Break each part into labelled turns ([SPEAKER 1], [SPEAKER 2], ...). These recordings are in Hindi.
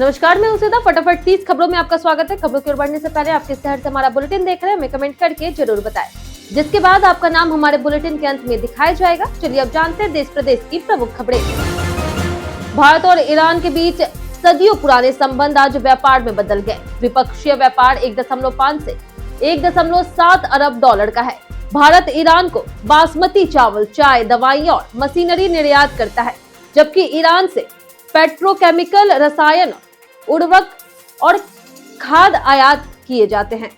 [SPEAKER 1] नमस्कार, मैं उसेदा। फटाफट 30 खबरों में आपका स्वागत है। खबरों की ओर बढ़ने से पहले आपके शहर से हमारा बुलेटिन देख रहे हैं, हमें कमेंट करके जरूर बताएं, जिसके बाद आपका नाम हमारे बुलेटिन के अंत में दिखाया जाएगा। चलिए अब जानते हैं देश प्रदेश की प्रमुख खबरें। भारत और ईरान के बीच सदियों पुराने संबंध आज व्यापार में बदल गए। द्विपक्षीय व्यापार 1.5 से 1.7 अरब डॉलर का है। भारत ईरान को बासमती चावल, चाय, दवाइयां और मशीनरी निर्यात करता है, जबकि ईरान से पेट्रोकेमिकल, रसायन, उर्वरक और खाद आयात किए जाते हैं।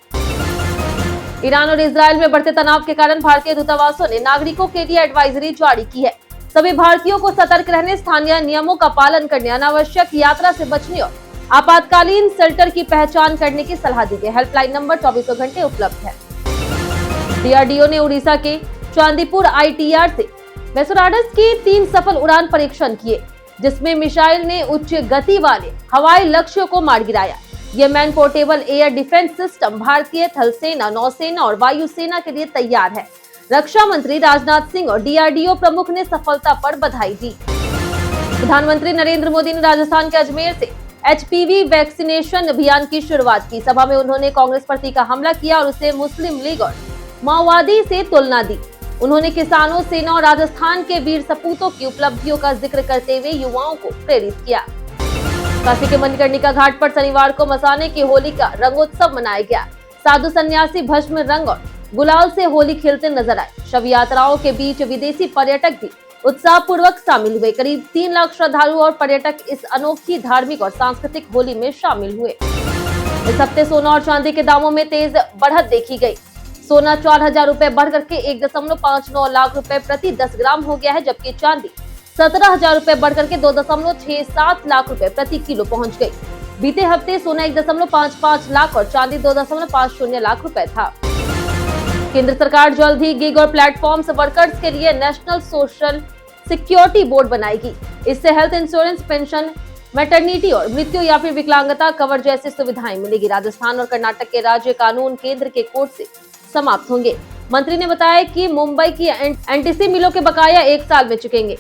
[SPEAKER 1] ईरान और इजरायल में बढ़ते तनाव के कारण भारतीय दूतावासों ने नागरिकों के लिए एडवाइजरी जारी की है। सभी भारतीयों को सतर्क रहने, स्थानीय नियमों का पालन करने, अनावश्यक यात्रा से बचने और आपातकालीन शेल्टर की पहचान करने की सलाह दी है। हेल्पलाइन नंबर 24 घंटे उपलब्ध है। डीआरडीओ ने उड़ीसा के चांदीपुर ITR से मेसोराडस के 3 सफल उड़ान परीक्षण किए, जिसमें मिसाइल ने उच्च गति वाले हवाई लक्ष्यों को मार गिराया। यह man portable air defence system भारतीय थल सेना, नौसेना और वायुसेना के लिए तैयार है। रक्षा मंत्री राजनाथ सिंह और DRDO प्रमुख ने सफलता पर बधाई दी। प्रधानमंत्री नरेंद्र मोदी ने राजस्थान के अजमेर से HPV वैक्सीनेशन अभियान की शुरुआत की। सभा में उन्होंने कांग्रेस पर तीखा हमला किया और उसे मुस्लिम लीग और माओवादी से तुलना दी। उन्होंने किसानों, सेना और राजस्थान के वीर सपूतों की उपलब्धियों का जिक्र करते हुए युवाओं को प्रेरित किया। काशी के मणिकर्णिका घाट पर शनिवार को मसाने की होली का रंगोत्सव मनाया गया। साधु सन्यासी भस्म रंग और गुलाल से होली खेलते नजर आए। शव यात्राओं के बीच विदेशी पर्यटक भी उत्साह पूर्वक शामिल हुए। करीब 3 लाख श्रद्धालु और पर्यटक इस अनोखी धार्मिक और सांस्कृतिक होली में शामिल हुए। इस हफ्ते सोना और चांदी के दामों में तेज बढ़त देखी गई। सोना 4,000 रुपए बढ़ करके 1.59 लाख रुपए प्रति 10 ग्राम हो गया है, जबकि चांदी 17,000 रुपए बढ़ करके 2.67 लाख रुपए प्रति किलो पहुंच गई। बीते हफ्ते सोना 1.55 लाख और चांदी 2.50 लाख रुपए था। केंद्र सरकार जल्द ही गिग और प्लेटफॉर्म्स वर्कर्स के लिए नेशनल सोशल सिक्योरिटी बोर्ड बनाएगी। इससे हेल्थ इंश्योरेंस, पेंशन, मैटरनिटी और मृत्यु या फिर विकलांगता कवर जैसी सुविधाएं मिलेगी। राजस्थान और कर्नाटक के राज्य कानून केंद्र के कोर्ट से समाप्त होंगे। मंत्री ने बताया कि मुंबई की NTC मिलों के बकाया 1 साल में चुकेंगे।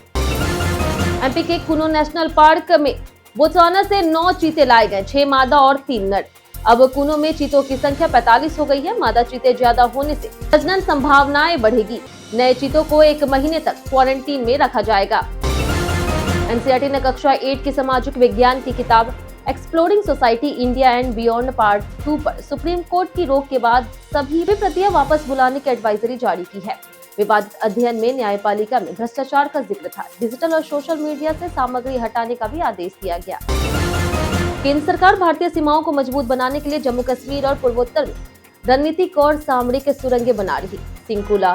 [SPEAKER 1] MP के कुनो नेशनल पार्क में बोत्सवाना से 9 चीते लाए गए, 6 मादा और 3 नर। अब कुनो में चीतों की संख्या 45 हो गई है। मादा चीते ज्यादा होने से प्रजनन संभावनाएं बढ़ेगी। नए चीतों को 1 महीने तक क्वारंटीन में रखा जाएगा। NCERT ने कक्षा 8 की सामाजिक विज्ञान की किताब exploring society India and beyond part 2 पर सुप्रीम कोर्ट की रोक के बाद सभी प्रतियां वापस बुलाने की एडवाइजरी जारी की है। विवादित अध्ययन में न्यायपालिका में भ्रष्टाचार का जिक्र था। डिजिटल और सोशल मीडिया से सामग्री हटाने का भी आदेश दिया गया। केंद्र सरकार भारतीय सीमाओं को मजबूत बनाने के लिए जम्मू कश्मीर और पूर्वोत्तर में रणनीतिक और सामरिक सुरंगें बना रही। सिंकुला,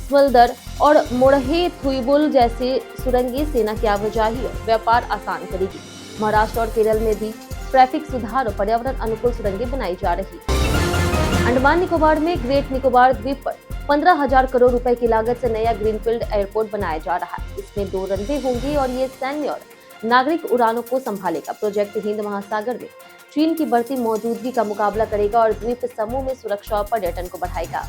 [SPEAKER 1] स्मल्दर और मोड़हे थुईबुल जैसी सुरंगें सेना की आवाजाही और व्यापार आसान करेगी। महाराष्ट्र और केरल में भी ट्रैफिक सुधार और पर्यावरण अनुकूल सुरंगें बनाई जा रही। अंडमान निकोबार में ग्रेट निकोबार द्वीप पर 15,000 करोड़ रुपए की लागत से नया ग्रीनफील्ड एयरपोर्ट बनाया जा रहा है। इसमें 2 रनवे होंगे और ये सैन्य और नागरिक उड़ानों को संभालेगा। प्रोजेक्ट हिंद महासागर में चीन की बढ़ती मौजूदगी का मुकाबला करेगा और द्वीप समूह में सुरक्षा और पर्यटन को बढ़ाएगा।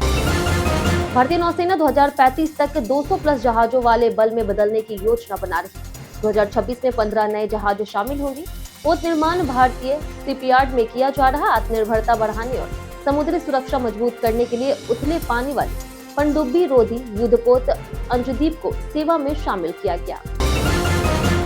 [SPEAKER 1] भारतीय नौसेना 2035 तक 200 प्लस जहाजों वाले बल में बदलने की योजना बना रही। 2026 में 15 नए जहाज शामिल होंगे। पोत निर्माण भारतीय शिपयार्ड में किया जा रहा। आत्मनिर्भरता बढ़ाने और समुद्री सुरक्षा मजबूत करने के लिए उथले पानी वाली पनडुब्बी रोधी युद्धपोत अंशुदीप को सेवा में शामिल किया गया।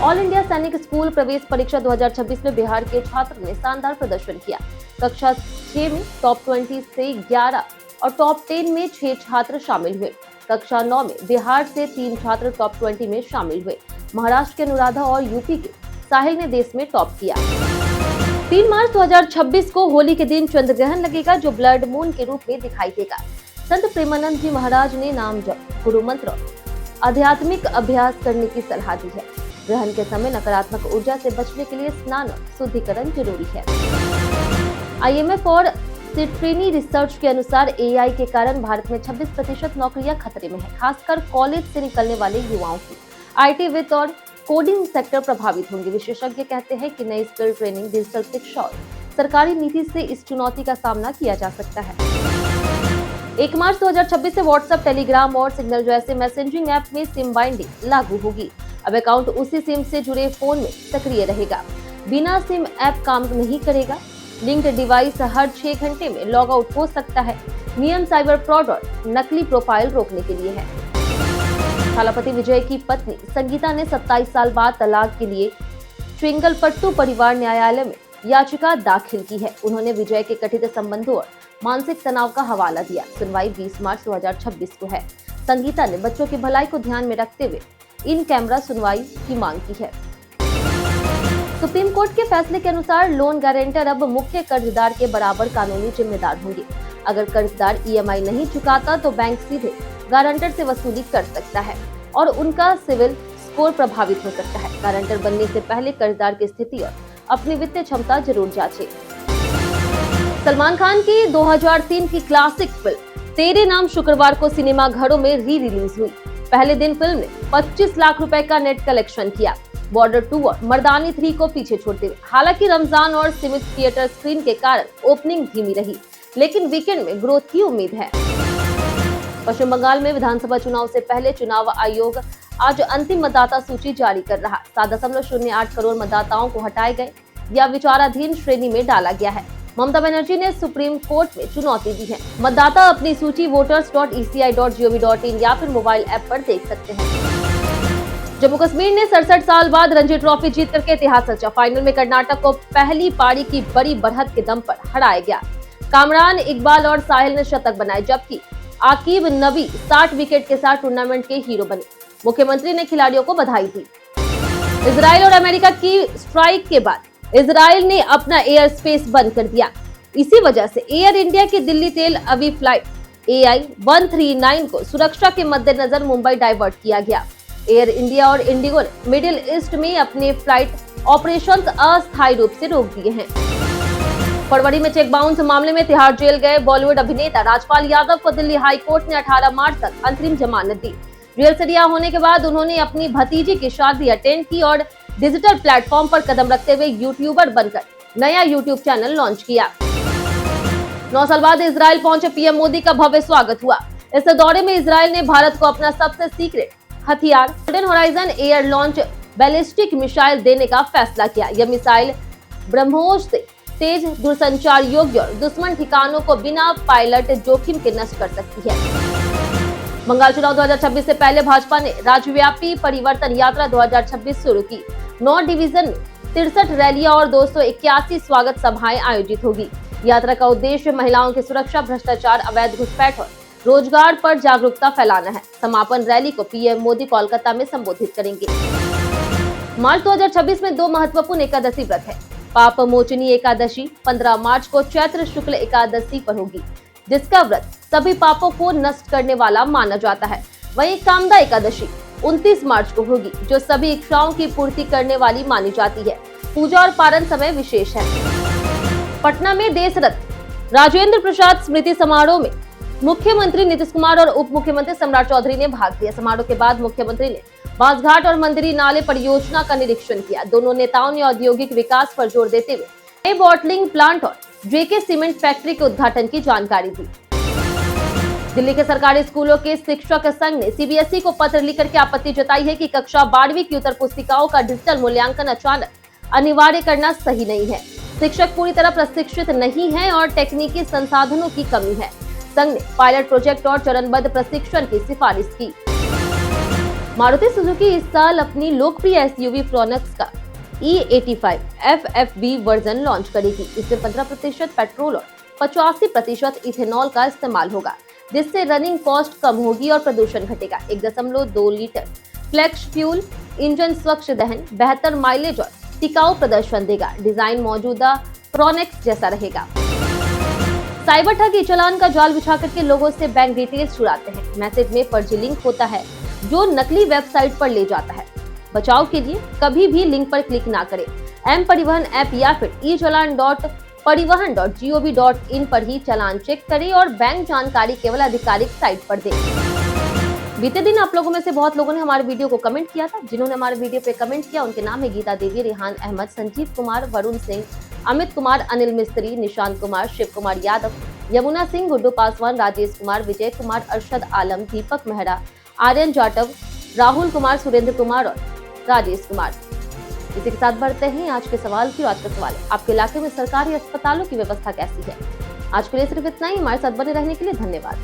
[SPEAKER 1] ऑल इंडिया सैनिक स्कूल प्रवेश परीक्षा 2026 में बिहार के छात्र ने शानदार प्रदर्शन किया। कक्षा 6 में टॉप 20 से 11 और टॉप 10 में 6 छात्र शामिल हुए। कक्षा 9 में बिहार से 3 छात्र टॉप 20 में शामिल हुए। महाराष्ट्र के अनुराधा और यूपी के साहिल ने देश में टॉप किया। 3 मार्च 2026 को होली के दिन चंद्र ग्रहण लगेगा, जो ब्लड मून के रूप में दिखाई देगा। संत प्रेमानंद जी महाराज ने नाम जप, गुरु मंत्र, आध्यात्मिक अभ्यास करने की सलाह दी है। ग्रहण के समय नकारात्मक ऊर्जा से बचने के लिए स्नान और शुद्धिकरण जरूरी है। IMF और सिट्रीनी रिसर्च के अनुसार AI के कारण भारत में 26% नौकरियां खतरे में है, खासकर कॉलेज से निकलने वाले युवाओं की। IT वित्त और कोडिंग सेक्टर प्रभावित होंगे। विशेषज्ञ कहते हैं कि नई स्किल ट्रेनिंग, डिजिटल शिक्षा और सरकारी नीति से इस चुनौती का सामना किया जा सकता है। 1 मार्च 2026 से व्हाट्सएप, टेलीग्राम और सिग्नल जैसे मैसेजिंग ऐप में सिम बाइंडिंग लागू होगी। अब अकाउंट उसी सिम से जुड़े फोन में सक्रिय रहेगा। बिना सिम ऐप काम नहीं करेगा। लिंक्ड डिवाइस हर 6 घंटे में लॉग आउट हो सकता है। नियम साइबर फ्रॉड और नकली प्रोफाइल रोकने के लिए है। थालापति विजय की पत्नी संगीता ने 27 साल बाद तलाक के लिए चेंगलपट्टू परिवार न्यायालय में याचिका दाखिल की है। उन्होंने विजय के कथित संबंधों और मानसिक तनाव का हवाला दिया। सुनवाई 20 मार्च 2026 को है। संगीता ने बच्चों की भलाई को ध्यान में रखते हुए इन कैमरा सुनवाई की मांग की है। सुप्रीम कोर्ट के फैसले के अनुसार लोन गारंटर अब मुख्य कर्जदार के बराबर कानूनी जिम्मेदार होंगे। अगर कर्जदार ईएमआई नहीं चुकाता तो बैंक सीधे गारंटर से वसूली कर सकता है और उनका सिविल स्कोर प्रभावित हो सकता है। गारंटर बनने से पहले कर्जदार की स्थिति और अपनी वित्तीय क्षमता जरूर जांचे। सलमान खान की 2003 की क्लासिक फिल्म तेरे नाम शुक्रवार को सिनेमा घरों में री रिलीज हुई। पहले दिन फिल्म ने 25 लाख रुपए का नेट कलेक्शन किया। बॉर्डर 2 और मर्दानी 3 को पीछे छोड़ते हुए हालांकि रमजान और सीमित थिएटर स्क्रीन के कारण ओपनिंग धीमी रही, लेकिन वीकेंड में ग्रोथ की उम्मीद है। पश्चिम बंगाल में विधानसभा चुनाव से पहले चुनाव आयोग आज अंतिम मतदाता सूची जारी कर रहा। 7.08 करोड़ मतदाताओं को हटाए गए या विचाराधीन श्रेणी में डाला गया है। ममता बनर्जी ने सुप्रीम कोर्ट में चुनौती दी है। मतदाता अपनी सूची voters.eci.gov.in या फिर मोबाइल ऐप पर देख सकते हैं। जम्मू कश्मीर ने 67 साल बाद रणजी ट्रॉफी जीत करके इतिहास रचा। फाइनल में कर्नाटक को पहली पारी की बड़ी बढ़त के दम पर हराया गया। कामरान इकबाल और साहिल ने शतक बनाए, जबकि आकिब नबी 60 विकेट के साथ टूर्नामेंट के हीरो बने। मुख्यमंत्री ने खिलाड़ियों को बधाई दी। इजराइल और अमेरिका की स्ट्राइक के बाद इजराइल ने अपना एयर स्पेस बंद कर दिया। इसी वजह से एयर इंडिया की दिल्ली तेल अवीव फ्लाइट AI 139 को सुरक्षा के मद्देनजर मुंबई डाइवर्ट किया गया। एयर इंडिया और इंडिगो ने मिडिल ईस्ट में अपने फ्लाइट ऑपरेशंस अस्थायी रूप से रोक दिए हैं। फरवरी में चेक बाउंस मामले में तिहाड़ जेल गए बॉलीवुड अभिनेता राजपाल यादव को दिल्ली हाई कोर्ट ने 18 मार्च तक अंतरिम जमानत दी। जेल से रिहा होने के बाद उन्होंने अपनी भतीजी की शादी अटेंड की और डिजिटल प्लेटफॉर्म पर कदम रखते हुए यूट्यूबर बनकर नया यूट्यूब चैनल लॉन्च किया। 9 साल बाद इजराइल पहुंचे पीएम मोदी का भव्य स्वागत हुआ। इस दौरे में इजराइल ने भारत को अपना सबसे सीक्रेट हथियार golden horizon air launch ballistic missile देने का फैसला किया। यह मिसाइल ब्रह्मोस से तेज, दूरसंचार योग्य और दुश्मन ठिकानों को बिना पायलट जोखिम के नष्ट कर सकती है। बंगाल चुनाव 2026 से पहले भाजपा ने राज्यव्यापी परिवर्तन यात्रा 2026 शुरू की। 9 डिवीजन में 63 रैलियां और 281 स्वागत सभाएं आयोजित होगी। यात्रा का उद्देश्य महिलाओं की सुरक्षा, भ्रष्टाचार, अवैध घुसपैठ और रोजगार पर जागरूकता फैलाना है। समापन रैली को पीएम मोदी कोलकाता में संबोधित करेंगे। मार्च 2026 में 2 महत्वपूर्ण एकादशी व्रत है। पाप मोचनी एकादशी 15 मार्च को चैत्र शुक्ल एकादशी पर होगी, जिसका व्रत सभी पापों को नष्ट करने वाला माना जाता है। वहीं कामदा एकादशी 29 मार्च को होगी, जो सभी इच्छाओं की पूर्ति करने वाली मानी जाती है। पूजा और पारण समय विशेष है। पटना में देश रत्न राजेंद्र प्रसाद स्मृति समारोह में मुख्यमंत्री नीतीश कुमार और उप मुख्यमंत्री सम्राट चौधरी ने भाग लिया। समारोह के बाद मुख्यमंत्री ने बांसघाट और मंदिरी नाले परियोजना का निरीक्षण किया। दोनों नेताओं ने औद्योगिक विकास पर जोर देते हुए नए बॉटलिंग प्लांट और जेके सीमेंट फैक्ट्री के उद्घाटन की जानकारी दी। दिल्ली के सरकारी स्कूलों के शिक्षक संघ ने सीबीएसई को पत्र लिखकर के आपत्ति जताई है कि कक्षा 12वीं की उत्तर पुस्तिकाओं का डिजिटल मूल्यांकन अचानक अनिवार्य करना सही नहीं है। शिक्षक पूरी तरह प्रशिक्षित नहीं है और तकनीकी संसाधनों की कमी है। संघ ने पायलट प्रोजेक्ट और चरणबद्ध प्रशिक्षण की सिफारिश की। मारुति सुजुकी इस साल अपनी लोकप्रिय एसयूवी फ्रोनेक्स का E85 FFV वर्जन लॉन्च करेगी। इसमें 15% पेट्रोल और 85% इथेनॉल का इस्तेमाल होगा, जिससे रनिंग कॉस्ट कम होगी और प्रदूषण घटेगा। 1.2 लीटर फ्लेक्स फ्यूल इंजन स्वच्छ दहन, बेहतर माइलेज और टिकाऊ प्रदर्शन देगा। डिजाइन मौजूदा फ्रोनेक्स जैसा रहेगा। साइबर ठगी चालान का जाल बिछा करके लोगों से बैंक डिटेल्स चुराते हैं। मैसेज में फर्जी लिंक होता है जो नकली वेबसाइट पर ले जाता है। बचाव के लिए कभी भी लिंक पर क्लिक ना करें। एम परिवहन ऐप या फिर e-चालान.परिवहन.gov.in पर ही चालान चेक करें और बैंक जानकारी केवल आधिकारिक साइट पर दें। बीते दिन आप लोगों में से बहुत लोगों ने हमारे वीडियो को कमेंट किया था। जिन्होंने हमारे वीडियो पे कमेंट किया उनके नाम है गीता देवी, रेहान अहमद, संजीव कुमार, वरुण सिंह, अमित कुमार, अनिल मिस्त्री, निशांत कुमार, शिव कुमार यादव, यमुना सिंह, गुड्डू पासवान, राजेश कुमार, विजय कुमार, अरशद आलम, दीपक मेहरा, आर्यन जाटव, राहुल कुमार, सुरेंद्र कुमार और राजेश कुमार। इसी के साथ बढ़ते हैं आज के सवाल की। आज का सवाल है, आपके इलाके में सरकारी अस्पतालों की व्यवस्था कैसी है? आज के लिए सिर्फ इतना ही। हमारे साथ बने रहने के लिए धन्यवाद।